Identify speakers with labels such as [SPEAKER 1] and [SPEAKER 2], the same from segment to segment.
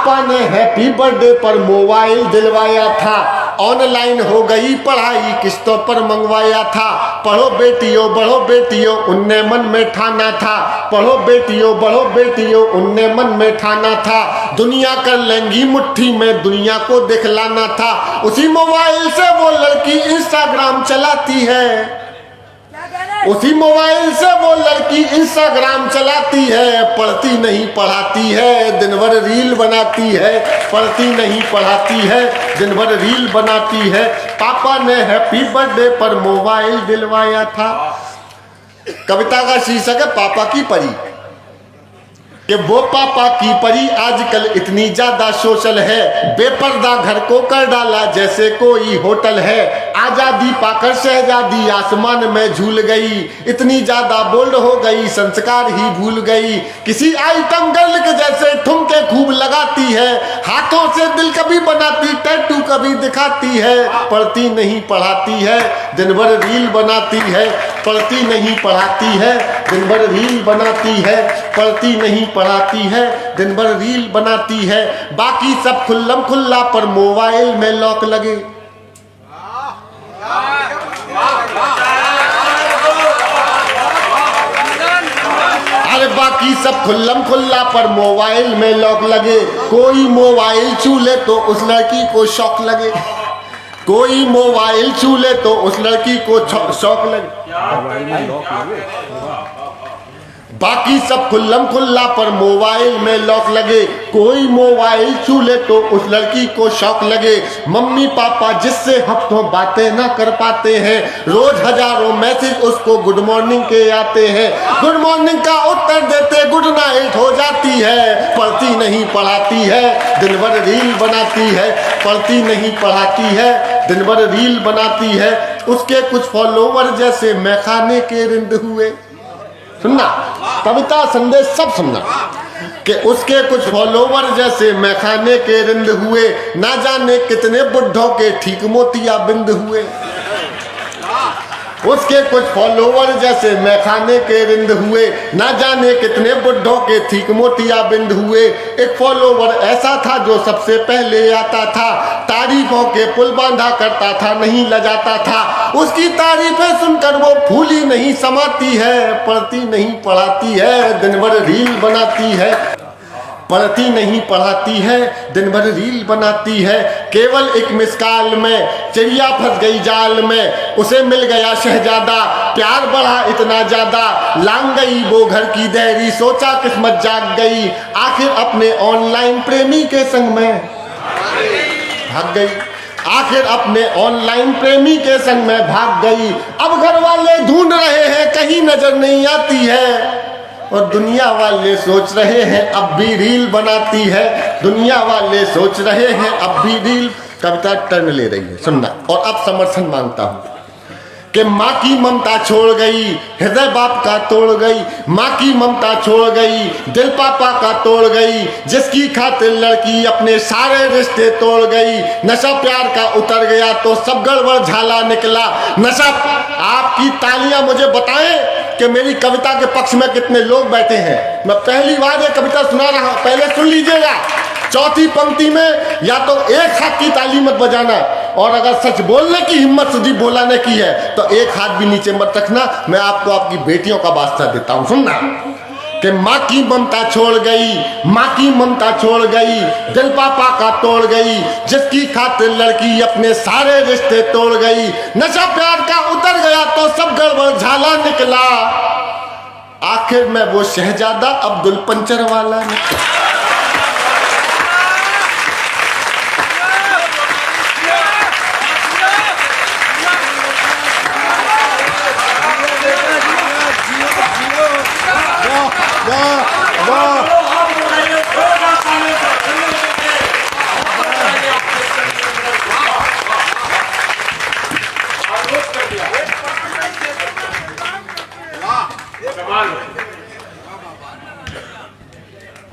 [SPEAKER 1] पापा ने happy birthday पर मोबाइल दिलवाया था, ऑनलाइन हो गई पढ़ाई किस्तों पर मंगवाया था। पढ़ो बेटियों बढ़ो बेटियों उनने मन में ठाना था, पढ़ो बेटियों बढ़ो बेटियों उनने मन में ठाना था। दुनिया कर लेंगी मुट्ठी में दुनिया को दिखलाना था। उसी मोबाइल से वो लड़की इंस्टाग्राम चलाती है, उसी मोबाइल से वो लड़की इंस्टाग्राम चलाती है। पढ़ती नहीं पढ़ाती है दिन भर रील बनाती है, पढ़ती नहीं पढ़ाती है दिन भर रील बनाती है। पापा ने हैप्पी बर्थडे पर मोबाइल दिलवाया था। कविता का शीर्षक है पापा की परी। कि वो पापा की परी आजकल इतनी ज्यादा सोशल है, बेपर्दा घर को कर डाला जैसे कोई होटल है। आजादी पाकर शहजादी आसमान में झूल गई, इतनी ज्यादा बोल्ड हो गई संस्कार ही भूल गई। किसी आइटम गर्ल के जैसे ठुमके खूब लगाती है, हाथों से दिल कभी बनाती टैटू कभी दिखाती है। पढ़ती नहीं पढ़ाती है दिन भर रील बनाती है, पढ़ती नहीं पढ़ाती है दिन भर रील बनाती है, पढ़ती नहीं पढ़ाती है दिन भर रील बनाती है। बाकी सब खुल्लम खुल्ला पर मोबाइल में लॉक लगे। अरे बाकी सब खुल्लम खुल्ला पर मोबाइल में लॉक लगे। कोई मोबाइल छू ले तो उस लड़की को शौक लगे, कोई मोबाइल छू ले तो उस लड़की को शौक लगे। बाकी सब खुल्लम खुल्ला पर मोबाइल में लॉक लगे। कोई मोबाइल छू ले तो उस लड़की को शौक लगे। मम्मी पापा जिससे हफ्तों बातें ना कर पाते हैं, रोज हजारों मैसेज उसको गुड मॉर्निंग के आते हैं। गुड मॉर्निंग का उत्तर देते गुड नाइट हो जाती है। पढ़ती नहीं पढ़ाती है दिन भर रील बनाती है, पढ़ती नहीं पढ़ाती है दिन भर रील बनाती है। उसके कुछ फॉलोवर जैसे मैखाने के रिंद हुए। सुनना कविता संदेश सब सुनना कि उसके कुछ फॉलोवर जैसे मैखाने के रिंद हुए। ना जाने कितने बुढ़ों के ठीक मोतिया बिंद हुए। उसके कुछ फॉलोवर जैसे मैखाने के रिंद हुए, ना जाने कितने बुढ़ों के ठीक मोतिया बिंद हुए। एक फॉलोवर ऐसा था जो सबसे पहले आता था, तारीफों के पुल बांधा करता था नहीं लजाता था। उसकी तारीफें सुनकर वो फूली नहीं समाती है, पढ़ती नहीं पढ़ाती है दिन भर रील बनाती है, पढ़ती नहीं पढ़ाती है दिन भर रील बनाती है। केवल एक मिसकाल में चिड़िया फंस गई जाल में, उसे मिल गया शहजादा प्यार बढ़ा इतना ज्यादा। लांग गई वो घर की देहरी सोचा किस्मत जाग गई, आखिर अपने ऑनलाइन प्रेमी के संग में भाग गई, आखिर अपने ऑनलाइन प्रेमी के संग में भाग गई। अब घर वाले ढूंढ रहे हैं कहीं नजर नहीं आती है, और दुनिया वाले सोच रहे हैं अब भी रील बनाती है, दुनिया वाले सोच रहे हैं अब भी रील। कविता टर्न ले रही है सुनना। और अब समर्थन मांगता हूं कि माँ की ममता छोड़ गई हृदय बाप का तोड़ गई, माँ की ममता छोड़ गई दिल पापा का तोड़ गई। जिसकी खातिर लड़की अपने सारे रिश्ते तोड़ गई, नशा प्यार का उतर गया तो सब गड़बड़ झाला निकला। नशा आपकी तालियां मुझे बताएं कि मेरी कविता के पक्ष में कितने लोग बैठे हैं। मैं पहली बार ये कविता सुना रहा हूं, पहले सुन लीजिएगा। चौथी पंक्ति में या तो एक हाथ की ताली मत बजाना, और अगर सच बोलने की हिम्मत सुधी बोलाने की है तो एक हाथ भी नीचे मत रखना। मैं आपको आपकी बेटियों का वास्ता देता हूं सुनना कि माँ की ममता छोड़ गई, माँ की ममता छोड़ गई दिल पापा का तोड़ गई। जिसकी खातिर लड़की अपने सारे रिश्ते तोड़ गई, नशा प्यार का उतर गया तो सब गड़बड़ झाला निकला। आखिर में वो शहजादा अब्दुल पंचर वाला निकला।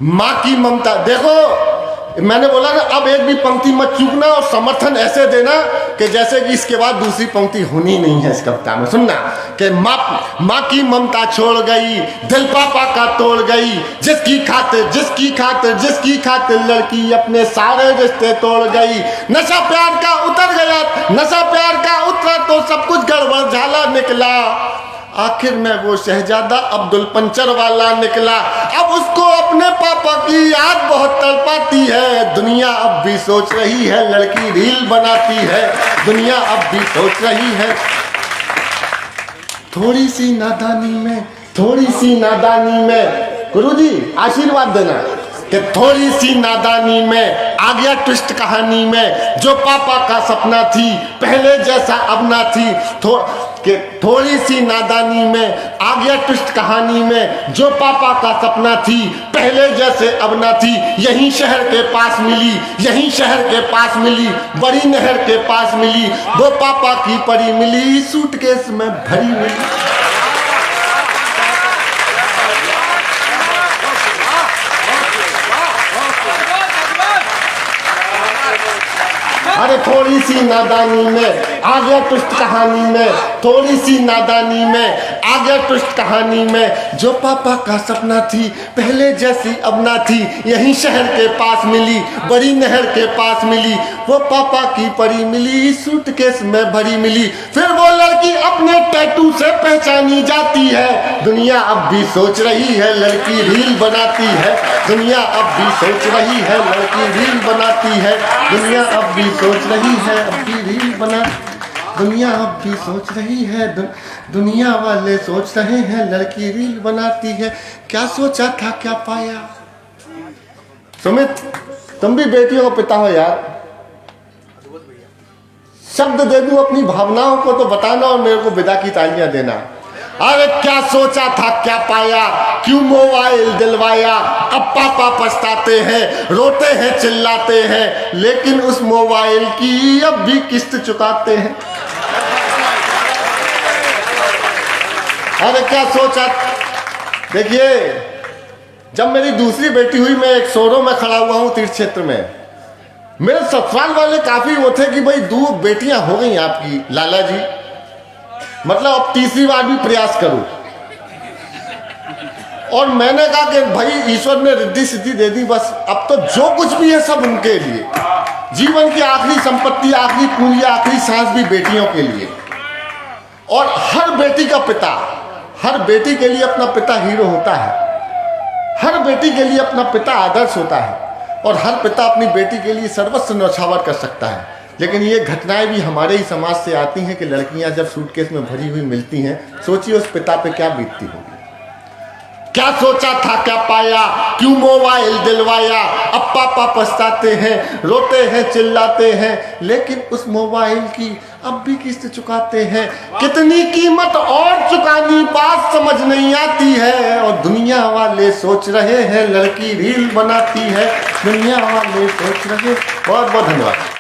[SPEAKER 1] माँ की ममता देखो, मैंने बोला ना, अब एक भी पंक्ति मत चूकना और समर्थन ऐसे देना कि जैसे कि इसके बाद दूसरी पंक्ति होनी नहीं है इस कविता में। सुनना कि माँ की ममता छोड़ गई, दिल पापा का तोड़ गई, जिसकी खातिर लड़की अपने सारे रिश्ते तोड़ गई। नशा प्यार का उतर गया, नशा प्यार का उतरा तो सब कुछ गड़बड़ झाला निकला। आखिर में वो शहजादा अब्दुल पंचर वाला निकला। अब उसको अपने पापा की याद बहुत तड़पाती है। दुनिया अब भी सोच रही है लड़की रील बनाती है। दुनिया अब भी सोच रही है। थोड़ी सी नादानी में गुरुजी आशीर्वाद देना कि थोड़ी सी नादानी में आ गया ट्विस्ट कहानी में। जो पापा का सपना थी पहले जैसा अब ना थी। थोड़ी सी नादानी में आ गया ट्विस्ट कहानी में। जो पापा का सपना थी पहले जैसे अब ना थी। यहीं शहर के पास मिली, बड़ी नहर के पास मिली। वो पापा की परी मिली, सूटकेस में भरी मिली। अरे थोड़ी सी नादानी में आ गया ट्विस्ट कहानी में। थोड़ी सी नादानी में आ गया ट्विस्ट कहानी में। जो पापा का सपना थी पहले जैसी अब ना थी। यहीं शहर के पास मिली, बड़ी नहर के पास मिली। वो पापा की परी मिली, सूटकेस में भरी मिली। फिर वो लड़की अपने टैटू से पहचानी जाती है। दुनिया अब भी सोच रही है लड़की रील बनाती है। दुनिया अब भी सोच रही है लड़की रील बनाती है। दुनिया अब भी सोच रही है रील बना। दुनिया अब भी सोच रही है, दुनिया वाले सोच रहे हैं लड़की रील बनाती है। क्या सोचा था क्या पाया। सुमित तुम भी बेटियों का पिता हो यार। शब्द दे दूं अपनी भावनाओं को तो बताना और मेरे को विदा की तालियां देना। अरे क्या सोचा था क्या पाया, क्यों मोबाइल दिलवाया। अब पापा पछताते हैं, रोते हैं, चिल्लाते हैं, लेकिन उस मोबाइल की अब भी किस्त चुकाते हैं। अरे क्या सोचा। देखिए जब मेरी दूसरी बेटी हुई, मैं एक शोरों में खड़ा हुआ हूँ तीर्थ क्षेत्र में। मेरे ससुराल वाले काफी वो थे कि भाई 2 बेटियां हो गई आपकी लाला जी, मतलब अब तीसरी बार भी प्रयास करो। और मैंने कहा कि भाई ईश्वर ने रिद्धि सिद्धि दे दी, बस अब तो जो कुछ भी है सब उनके लिए। जीवन की आखिरी संपत्ति, आखिरी पूंजी, आखिरी सांस भी बेटियों के लिए। और हर बेटी का पिता, हर बेटी के लिए अपना पिता हीरो होता है। हर बेटी के लिए अपना पिता आदर्श होता है। और हर पिता अपनी बेटी के लिए सर्वस्व न्यौछावर कर सकता है। लेकिन ये घटनाएं भी हमारे ही समाज से आती हैं कि लड़कियां जब सूटकेस में भरी हुई मिलती हैं, सोचिए उस पिता पे क्या बीतती होगी। क्या सोचा था क्या पाया, क्यों मोबाइल दिलवाया। अब पापा पछताते हैं, रोते हैं, चिल्लाते हैं, लेकिन उस मोबाइल की अब भी किस्त चुकाते हैं। कितनी कीमत और चुकानी बात समझ नहीं आती है। और दुनिया वाले सोच रहे हैं लड़की रील बनाती है। दुनिया वाले सोच रहे। बहुत बहुत धन्यवाद।